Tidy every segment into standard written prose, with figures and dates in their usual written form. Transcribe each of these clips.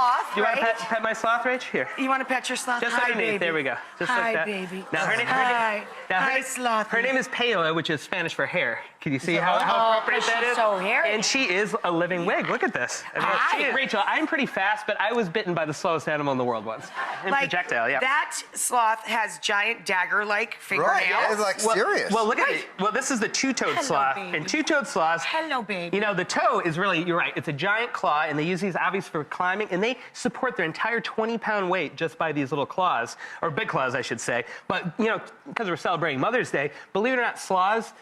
sloth, Do you want to right? pet my sloth, Rach? Here. You want to pet your sloth? Just Hi, underneath. baby. There we go. Just Hi, like that. baby. Now Hi, sloth. Her name is Paola, which is Spanish for hair. Can you see how appropriate that is? So hairy. And she is a living wig. Look at this. Hi. Rachel, I'm pretty fast, but I was bitten by the slowest animal in the world once. In projectile, yeah. That sloth has giant dagger-like fingernails. Right, yeah, it's like serious. Well, look at it. Well, this is the two-toed sloth. baby. And two-toed sloths, Hello, baby. you know, the toe is really, you're right, it's a giant claw, and they use these obviously for climbing, and they support their entire 20-pound weight just by these little claws, or big claws, I should say. But, you know, because we're celebrating Mother's Day, believe it or not, sloths,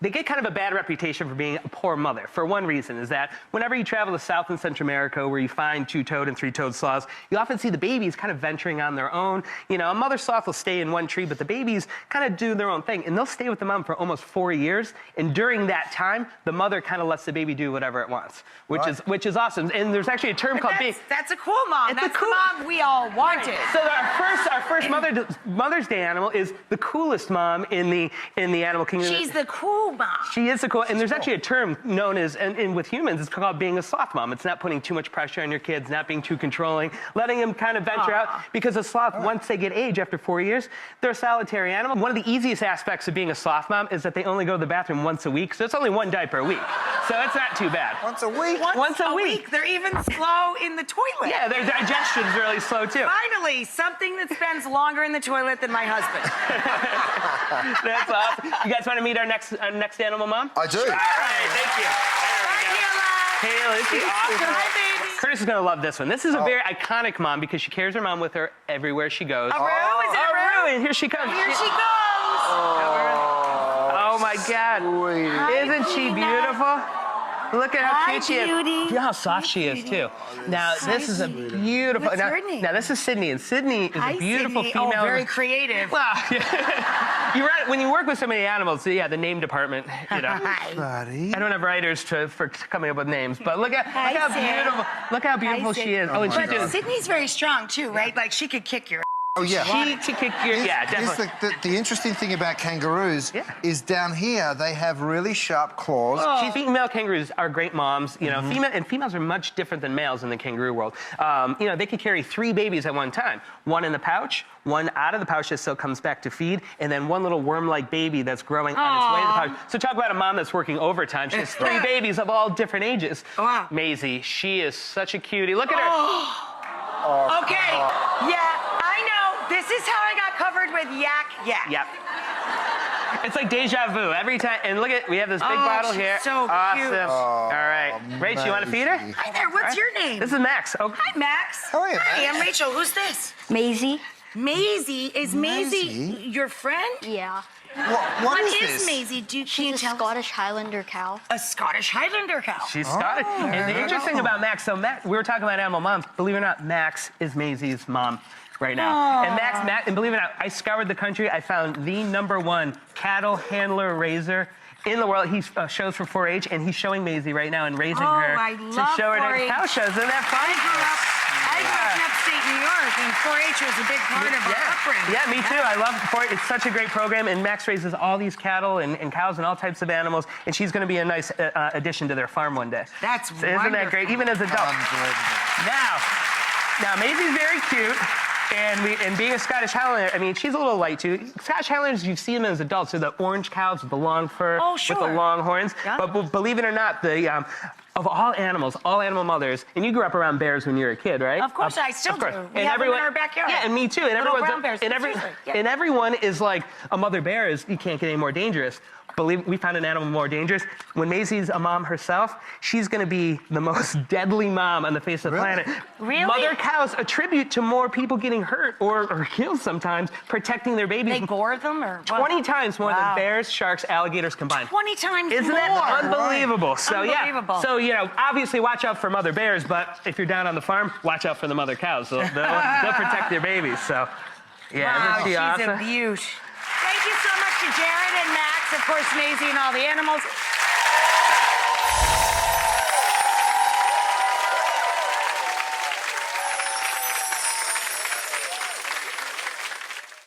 they get kind of a bad reputation for being a poor mother. For one reason is that whenever you travel to South and Central America where you find two-toed and three-toed sloths, you often see the babies kind of venturing on their own. You know, a mother sloth will stay in one tree, but the babies kind of do their own thing. And they'll stay with the mom for almost 4 years. And during that time, the mother kind of lets the baby do whatever it wants, which is awesome. And there's actually a term called being... That's a cool mom. It's That's a cool the mom we all wanted. So our first Mother's Day animal is the coolest mom in the animal kingdom. She's the cool mom. She is the cool, and there's actually a term known as, and with humans, it's called being a sloth mom. It's not putting too much pressure on your kids, not being too controlling, letting them kind of venture out. Because a sloth, once they get age after 4 years, they're a solitary animal. One of the easiest aspects of being a sloth mom is that they only go to the bathroom once a week, so it's only one diaper a week. So it's not too bad. Once a week? Once a week. They're even slow in the toilet. Yeah, their digestion's really slow too. Finally, something that spends longer in the toilet than my husband. That's awesome. You guys want to meet our next animal mom? I do. All right, thank you. Kayla, isn't she awesome? Hi, baby. Curtis is going to love this one. This is a very iconic mom because she carries her mom with her everywhere she goes. Rue, is it Rue? And here she comes. Here she goes. Oh my God. Isn't she beautiful? Look at how cute she is. Beauty. Feel how soft she is, too. Now, this is a beautiful... What's her name? Now, this is Sydney, and Sydney is a beautiful female... Oh, very creative. Well, you're right. When you work with so many animals, yeah, the name department, you know. Buddy. I don't have writers for coming up with names, but look how beautiful she is. Oh, and she's But Sydney's very strong, too, right? Like, she could kick your Oh, yeah. She to kick your... Yeah, definitely. The interesting thing about kangaroos is down here, they have really sharp claws. Oh. Female kangaroos are great moms. You know, females are much different than males in the kangaroo world. You know, they can carry 3 babies at one time. One in the pouch, one out of the pouch that still comes back to feed, and then one little worm-like baby that's growing on its way to the pouch. So talk about a mom that's working overtime. She has 3 babies of all different ages. Wow. Maisie, she is such a cutie. Look at her. Okay. Yeah, I know. This is how I got covered with yak. Yep. It's like deja vu every time. And look at, we have this big bottle she's here. So awesome. cute. All right. Rach, you want to feed her? Hi there. What's your name? This is Max. Oh. Hi, Max. How are you, Hi, Max? I'm Rachel. Who's this? Maisie? Maisie. Is Maisie Maisie? your friend? Yeah. What is this? Maisie? Can you She's a tell us? Scottish Highlander cow. A Scottish Highlander cow. She's Scottish. And the interesting about Max, so Max, we were talking about animal moms. Believe it or not, Max is Maisie's mom right now. And Max, and believe it or not, I scoured the country. I found the #1 cattle handler raiser in the world. He shows for 4-H, and he's showing Maisie right now and raising her I to love show her 4-H. next cow shows. Isn't that fun? I grew up in upstate New York, and 4-H was a big part of our upbringing. Yeah, me too. I love 4-H. It's such a great program, and Max raises all these cattle and cows and all types of animals, and she's going to be a nice addition to their farm one day. That's So isn't that great? Even as adults. Now Maisie's very cute. And being a Scottish Highlander, I mean, she's a little light too. Scottish Highlanders, you see them as adults. They're the orange cows with the long fur, with the long horns. Yeah. But believe it or not, the of all animals, all animal mothers, and you grew up around bears when you were a kid, right? Of course, I still do. We And have them everyone, in our backyard. Yeah, and me too. And Little brown bears. and everyone is like, a mother bear is, you can't get any more dangerous. Believe we found an animal more dangerous. When Maisie's a mom herself, she's going to be the most deadly mom on the face of the planet. Really? Mother cows attribute to more people getting hurt or killed sometimes, protecting their babies. They gore them or what? 20 times more than bears, sharks, alligators combined. 20 times Isn't more. that unbelievable? So Unbelievable. yeah. So you know, obviously watch out for mother bears, but if you're down on the farm, watch out for the mother cows. They'll protect their babies. So yeah, Wow, isn't she she's awesome? a beaut. Thank you so much to Jarod and Max, of course, Maisie and all the animals.